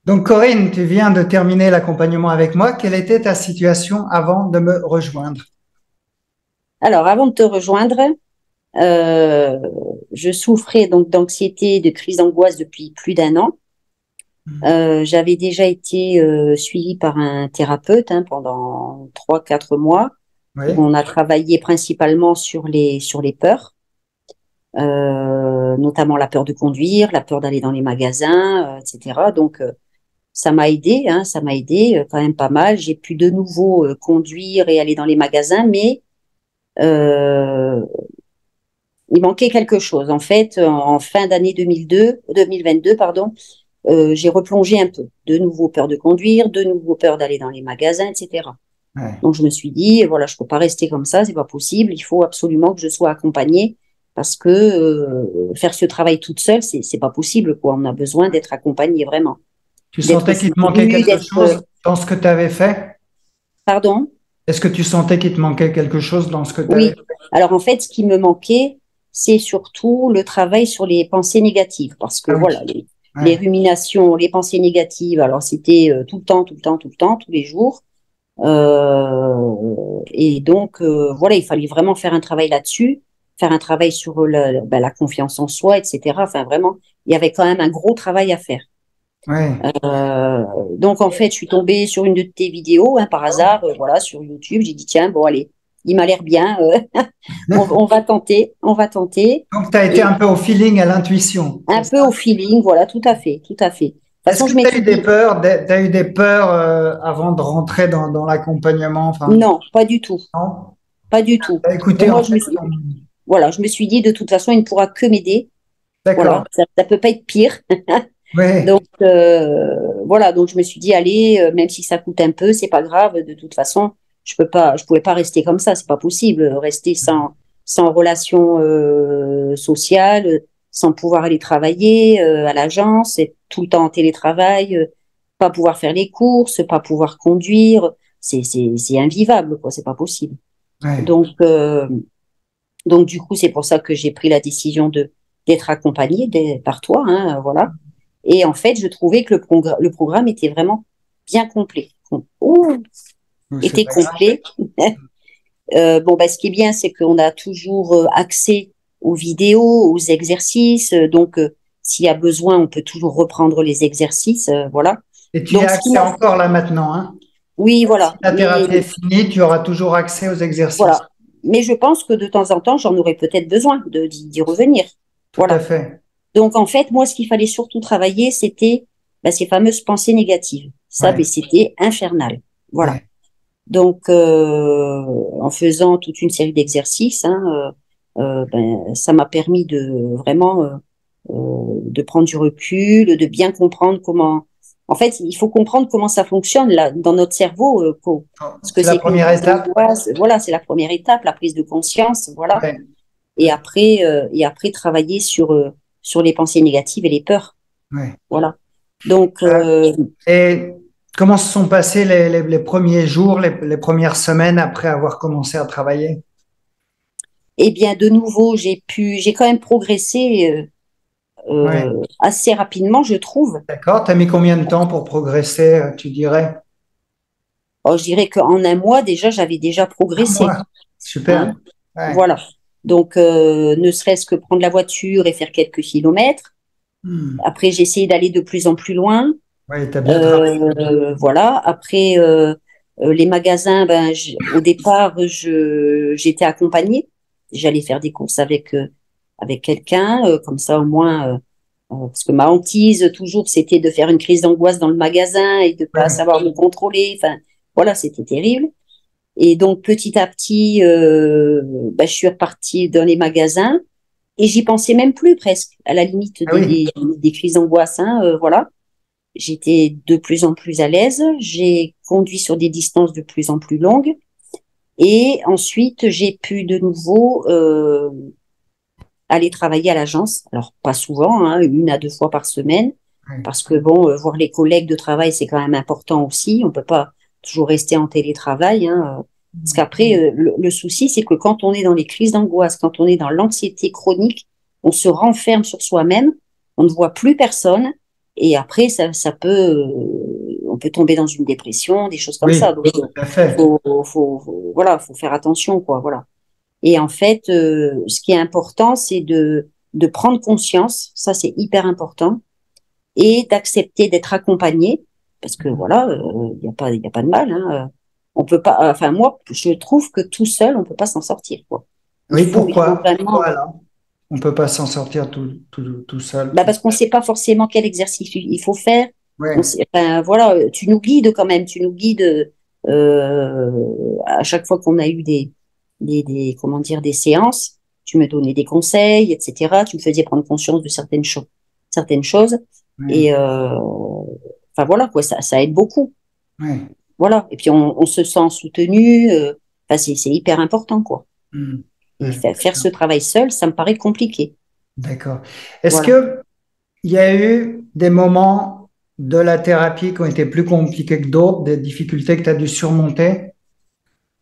Donc Corinne, tu viens de terminer l'accompagnement avec moi. Quelle était ta situation avant de me rejoindre? Alors, avant de te rejoindre, euh, je souffrais donc d'anxiété, de crise d'angoisse depuis plus d'un an. J'avais déjà été suivie par un thérapeute pendant 3, 4 mois, où Oui, on a travaillé principalement sur les peurs, notamment la peur de conduire, la peur d'aller dans les magasins, etc. Donc, ça m'a aidé, ça m'a aidé quand même pas mal. J'ai pu de nouveau conduire et aller dans les magasins, mais euh, il manquait quelque chose. En fait, en fin d'année 2022, pardon, j'ai replongé un peu. De nouveau peur de conduire, de nouveau peur d'aller dans les magasins, etc. ouais. Donc je me suis dit, voilà, je peux pas rester comme ça, c'est pas possible. Il faut absolument que je sois accompagnée parce que faire ce travail toute seule, c'est pas possible, quoi. On a besoin d'être accompagnée vraiment, Tu d'être sentais qu'il te manquait soutenu, quelque d'être, chose dans ce que tu avais fait? pardon. Est-ce que tu sentais qu'il te manquait quelque chose dans ce que tu avais Oui. fait? Alors en fait, ce qui me manquait, c'est surtout le travail sur les pensées négatives, parce que Ah oui, voilà, les ouais, ruminations, les pensées négatives, alors c'était tout le temps, tout le temps, tout le temps, tous les jours. Et donc voilà, il fallait vraiment faire un travail là-dessus, faire un travail sur la confiance en soi, etc. Enfin vraiment, il y avait quand même un gros travail à faire. ouais. Euh, donc en fait, je suis tombée sur une de tes vidéos par hasard, voilà, sur YouTube. J'ai dit tiens, bon allez, il m'a l'air bien. On va tenter, on va tenter. Donc, tu as été Et un peu au feeling, à l'intuition, c'est un ça? peu au feeling, voilà, tout à fait, tout à fait. De toute Est-ce façon, que je tu as m'étais eu des dit, peurs, t'as eu des peurs avant de rentrer dans l'accompagnement? Enfin, non, pas du tout, non? pas du tout. T'as Pour écouté moi, en fait voilà, je me suis dit, de toute façon, il ne pourra que m'aider. Voilà, D'accord. ça peut pas être pire. Oui, Donc, voilà, donc je me suis dit, allez, même si ça coûte un peu, c'est pas grave. De toute façon, je pouvais pas rester comme ça, c'est pas possible. Rester sans relation sociale, sans pouvoir aller travailler à l'agence, être tout le temps en télétravail, pas pouvoir faire les courses, pas pouvoir conduire, c'est invivable, quoi, c'est pas possible. oui. Donc, du coup, c'est pour ça que j'ai pris la décision d'être accompagnée par toi, voilà. Et en fait, je trouvais que le programme était vraiment bien complet. Ouh, C'est était pas grave. complet. Bon, bah, ce qui est bien, c'est qu'on a toujours accès aux vidéos, aux exercices. Donc, s'il y a besoin, on peut toujours reprendre les exercices. Voilà. Et tu y Donc, as ce qui accès m'a... encore là maintenant, hein? Oui, Si voilà. ta thérapie est finie, tu auras toujours accès aux exercices. Voilà. Mais je pense que de temps en temps, j'en aurais peut-être besoin d'y revenir. Tout à Voilà. fait. Donc, en fait, moi, ce qu'il fallait surtout travailler, c'était ces fameuses pensées négatives. Ça, Ouais, ben, c'était infernal. Voilà. ouais. Donc, en faisant toute une série d'exercices, ben, ça m'a permis de vraiment de prendre du recul, de bien comprendre comment. En fait, il faut comprendre comment ça fonctionne là, dans notre cerveau, Bon, ce que c'est la c'est qu'une première crise étape. d'angoisse. Voilà, c'est la première étape, la prise de conscience. Voilà. Ouais, ouais, Et après travailler sur les pensées négatives et les peurs. ouais. Voilà. Donc, Et comment se sont passés les premiers jours, les premières semaines après avoir commencé à travailler? eh bien, de nouveau, j'ai quand même progressé Ouais, assez rapidement, je trouve. d'accord. Tu as mis combien de temps pour progresser, tu dirais? Oh, je dirais qu'en un mois, déjà, j'avais déjà Un progressé. mois. Hein. Super. Ouais. Voilà. Donc, ne serait-ce que prendre la voiture et faire quelques kilomètres. Hmm. Après, j'ai essayé d'aller de plus en plus loin. Ouais, tu as bien travaillé. Voilà. Après, les magasins, ben, au départ, j'étais accompagnée. J'allais faire des courses avec quelqu'un, comme ça au moins, parce que ma hantise toujours, c'était de faire une crise d'angoisse dans le magasin et de pas Ouais, savoir me contrôler. Enfin, voilà, c'était terrible. Et donc, petit à petit, ben, je suis repartie dans les magasins et j'y pensais même plus presque, à la limite ah oui. des crises d'angoisse, voilà. J'étais de plus en plus à l'aise. J'ai conduit sur des distances de plus en plus longues. Et ensuite, j'ai pu de nouveau aller travailler à l'agence. Alors, pas souvent, 1 à 2 fois par semaine, Ouais. parce que bon, voir les collègues de travail, c'est quand même important aussi. On peut pas toujours rester en télétravail. Parce qu'après, le souci, c'est que quand on est dans les crises d'angoisse, quand on est dans l'anxiété chronique, on se renferme sur soi-même, on ne voit plus personne. et après, ça peut, on peut tomber dans une dépression, des choses comme Oui, ça. Donc, tout à fait. voilà, faut faire attention, quoi, voilà. Et en fait, ce qui est important, c'est de prendre conscience, ça c'est hyper important, et d'accepter d'être accompagné, parce que voilà, il y a pas de mal, hein. On peut pas, enfin moi, je trouve que tout seul, on peut pas s'en sortir, quoi. Oui, Il faut pourquoi? vraiment, Pourquoi alors? On ne peut pas s'en sortir tout seul, bah tout. parce qu'on sait pas forcément quel exercice il faut faire. On Ouais. sait, enfin voilà, tu nous guides quand même, tu nous guides à chaque fois qu'on a eu comment dire, des séances, tu me donnais des conseils, etc. Tu me faisais prendre conscience de certaines choses. Ouais. Et enfin voilà quoi, ça aide beaucoup. Ouais. Voilà. Et puis on se sent soutenu. Enfin c'est hyper important quoi. Hmm. Et Ouais. faire ce travail seul, ça me paraît compliqué. D'accord. Est-ce Voilà. que il y a eu des moments de la thérapie qui ont été plus compliqués que d'autres, des difficultés que tu as dû surmonter?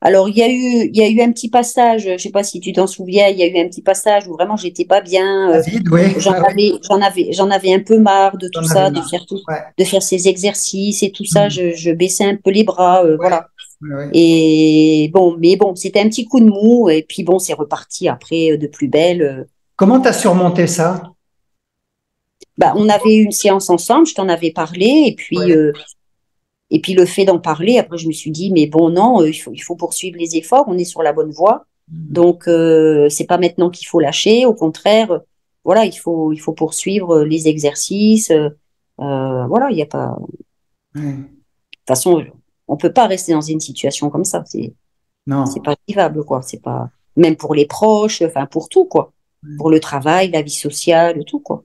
Alors il y a eu un petit passage. Je sais pas si tu t'en souviens. Il y a eu un petit passage où vraiment j'étais pas bien. David, oui, ah oui, J'en avais un peu marre de tout j'en avais ça, marre. Ouais. de faire ces exercices et tout ça. Hmm. Je baissais un peu les bras, Ouais. voilà. Ouais, ouais. Et bon, mais bon, c'était un petit coup de mou, et puis bon, c'est reparti après de plus belle. Comment tu as surmonté ça? Bah, on avait eu une séance ensemble, je t'en avais parlé, Ouais. et puis le fait d'en parler, après je me suis dit, mais bon, non, il faut poursuivre les efforts, on est sur la bonne voie. Hmm. Donc, c'est pas maintenant qu'il faut lâcher, au contraire, voilà, il faut poursuivre les exercices. Voilà, il y a pas. Ouais. De toute façon, on peut pas rester dans une situation comme ça. C'est Non. pas vivable, quoi. C'est pas, même pour les proches, enfin, pour tout, quoi. Pour le travail, la vie sociale, tout, quoi.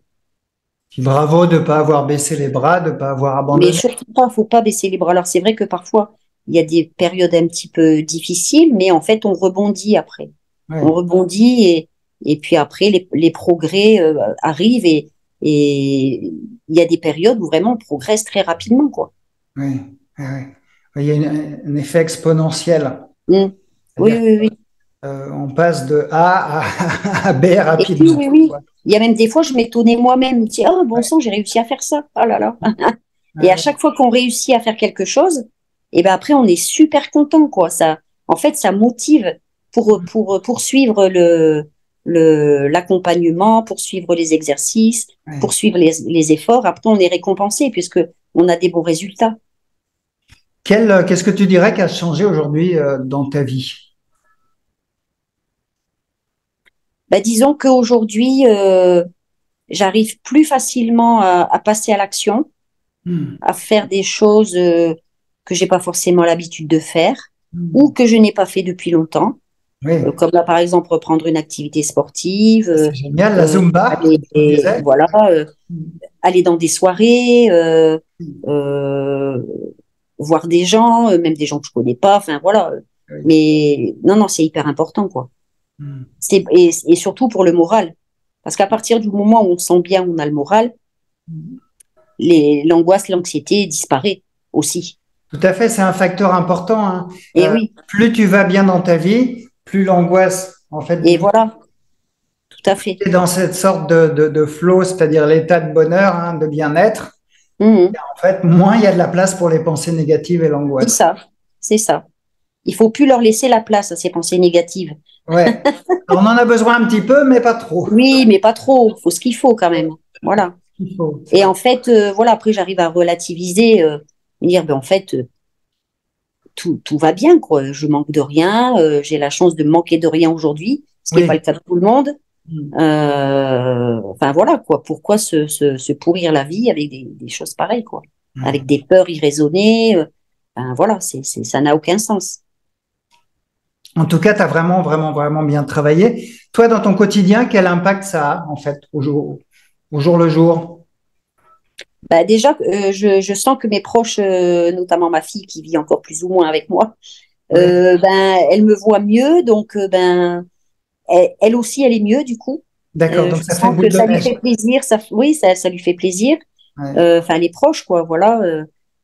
Puis bravo de ne pas avoir baissé les bras, de ne pas avoir Mais abandonné. surtout pas, faut pas baisser les bras. Alors, c'est vrai que parfois, il y a des périodes un petit peu difficiles, mais en fait, on rebondit après. On Ouais. rebondit et puis après, les progrès arrivent et il y a des périodes où vraiment on progresse très rapidement, quoi. Oui, oui, oui. Il y a un effet exponentiel. Mm. Oui, C'est-à-dire oui, oui. qu'on passe de A à B Et puis, rapidement. oui, oui. Il y a même des fois, je m'étonnais moi-même. Je dis, ah, bon sang, j'ai réussi à faire ça. Oh là là. Et à Ouais, chaque fois qu'on réussit à faire quelque chose, et ben après, on est super content, quoi. Ça, en fait, ça motive pour poursuivre l'accompagnement, poursuivre les exercices, ouais. poursuivre les efforts. Après, on est récompensé puisque on a des bons résultats. Qu'est-ce que tu dirais qui a changé aujourd'hui dans ta vie? Ben, disons qu'aujourd'hui, j'arrive plus facilement à passer à l'action, Hmm, à faire des choses que j'ai pas forcément l'habitude de faire ou hmm. que je n'ai pas fait depuis longtemps. Oui, Comme là, par exemple, reprendre une activité sportive, ça, c'est génial. La Zumba, aller, tu disais? voilà, Hmm, aller dans des soirées, euh, voir des gens, même des gens que je connais pas, enfin voilà. oui. Mais non, non, c'est hyper important, quoi. Hmm, Et surtout pour le moral. Parce qu'à partir du moment où on sent bien, on a le moral, hmm. l'angoisse, l'anxiété disparaît aussi. Tout à fait, c'est un facteur important, hein. Et oui, Plus tu vas bien dans ta vie, plus l'angoisse, en fait, et diminue. voilà, tout à fait. Et dans cette sorte de flow, c'est-à-dire l'état de bonheur, hein, de bien-être, Mhm. en fait, moins il y a de la place pour les pensées négatives et C'est l'angoisse. ça, c'est ça. Il faut plus leur laisser la place à ces pensées négatives. Ouais. On en a besoin un petit peu, mais pas trop. Oui, mais pas trop. Faut ce qu'il faut quand même. Voilà. Il faut, c'est Et vrai. en fait, voilà, après j'arrive à relativiser, dire ben en fait tout va bien quoi. Je manque de rien. J'ai la chance de manquer de rien aujourd'hui, ce qui n'est pas le Oui. cas de tout le monde. Mm. Enfin voilà quoi. Pourquoi se pourrir la vie avec des choses pareilles quoi, avec Mm. des peurs irraisonnées. Enfin, voilà, ça n'a aucun sens. En tout cas, tu as vraiment, vraiment, vraiment bien travaillé. Toi, dans ton quotidien, quel impact ça a, en fait, au jour le jour? Bah déjà, je sens que mes proches, notamment ma fille qui vit encore plus ou moins avec moi, Oui. ben elle me voit mieux, donc ben elle aussi elle est mieux du coup. D'accord. Je Donc, ça fait sens boule que de ça lui neige. fait plaisir, oui, ça lui fait plaisir. Ouais. Enfin les proches quoi, voilà.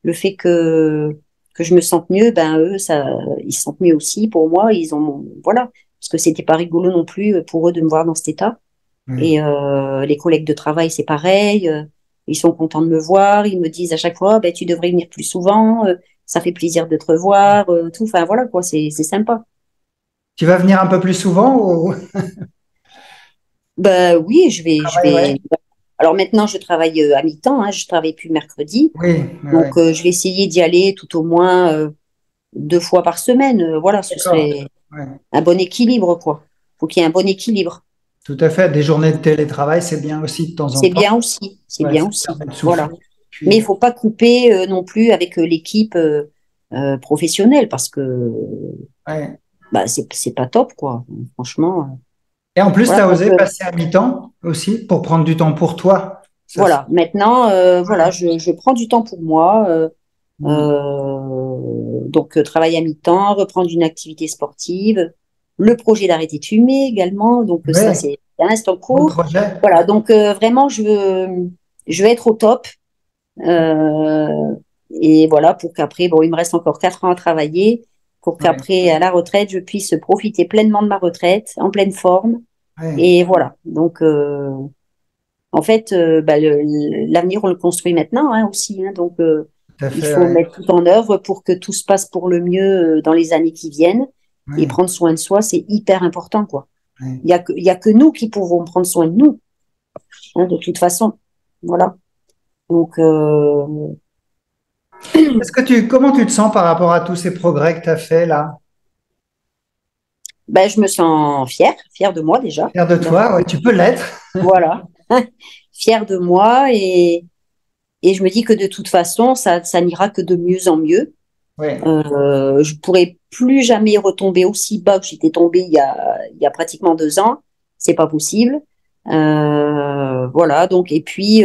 Le fait que je me sente mieux, ben eux ça, ils se sentent mieux aussi pour moi. Ils ont voilà, parce que c'était pas rigolo non plus pour eux de me voir dans cet état. Oui. Et les collègues de travail c'est pareil. ils sont contents de me voir, ils me disent à chaque fois, ben, tu devrais venir plus souvent, ça fait plaisir de te revoir, tout. Enfin, voilà, quoi, c'est sympa. Tu vas venir un peu plus souvent au Ben oui, je travail, ouais. vais. Alors maintenant, je travaille à mi-temps, hein, je travaille plus le mercredi. Oui, oui, oui. Donc, je vais essayer d'y aller tout au moins 2 fois par semaine. Voilà, ce D'accord. serait Ouais. un bon équilibre, quoi. Faut qu'il y ait un bon équilibre. Tout à fait. Des journées de télétravail, c'est bien aussi de temps en C'est temps. bien aussi, c'est Ouais, bien ça aussi. permet de Voilà. souffler. Mais Puis, il faut pas couper non plus avec l'équipe professionnelle parce que ouais. bah, c'est pas top, quoi. Franchement, Et en plus, tu voilà. as Donc, osé passer à mi-temps aussi pour prendre du temps pour toi. Ça, voilà. Maintenant, voilà, ouais. je prends du temps pour moi. Mm. Donc, travailler à mi-temps, reprendre une activité sportive, le projet d'arrêter de fumer également. Donc, ça, Ouais, c'est un instant beau court. projet. Voilà. Donc, vraiment, je veux être au top. Euh, et voilà, pour qu'après, bon, il me reste encore 4 ans à travailler, pour Ouais, qu'après, à la retraite, je puisse profiter pleinement de ma retraite, en pleine forme. ouais, Et voilà. Donc, en fait, bah, l'avenir, on le construit maintenant, hein, aussi. Hein. Donc, tout à il fait, faut ouais. mettre tout en œuvre pour que tout se passe pour le mieux dans les années qui viennent. Et Ouais, prendre soin de soi, c'est hyper important, quoi. ouais. Il y a que nous qui pouvons prendre soin de nous, hein, de toute façon. Voilà. Donc, Comment tu te sens par rapport à tous ces progrès que tu as fait là? ben, je me sens fière de moi déjà. Fier de toi? Ouais, tu peux l'être. Voilà, fière de moi et je me dis que de toute façon, ça n'ira que de mieux en mieux. Ouais, Je pourrais plus jamais retomber aussi bas que j'étais tombée il y a pratiquement 2 ans. C'est pas possible. Voilà, donc, et puis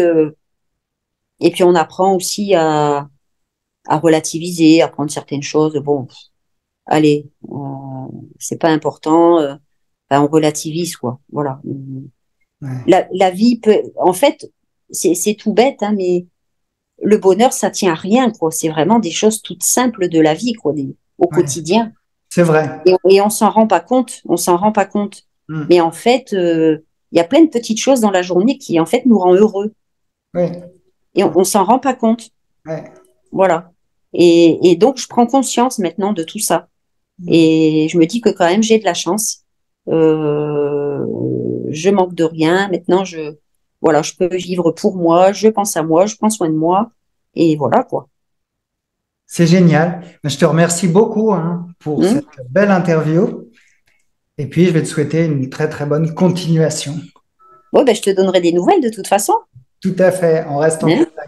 on apprend aussi à relativiser, à prendre certaines choses. Bon, allez, c'est pas important. Ben, on relativise, quoi. Voilà. ouais, La vie peut, en fait, c'est tout bête, hein, mais le bonheur, ça tient à rien, quoi. C'est vraiment des choses toutes simples de la vie, quoi, au ouais. quotidien. C'est vrai. Et on s'en rend pas compte, on s'en rend pas compte. Mm. Mais en fait, il y a plein de petites choses dans la journée qui, en fait, nous rend heureux. Ouais, Et on s'en rend pas compte. ouais. Voilà. Et donc, je prends conscience maintenant de tout ça. Mm. Et je me dis que quand même, j'ai de la chance. Euh, je manque de rien. Maintenant, voilà, je peux vivre pour moi. Je pense à moi. Je prends soin de moi. Et voilà, quoi. C'est génial. Je te remercie beaucoup, hein, pour Hmm. cette belle interview. Et puis, je vais te souhaiter une très, très bonne continuation. Bon, ben, je te donnerai des nouvelles de toute façon. Tout à fait. On reste en Hein. contact.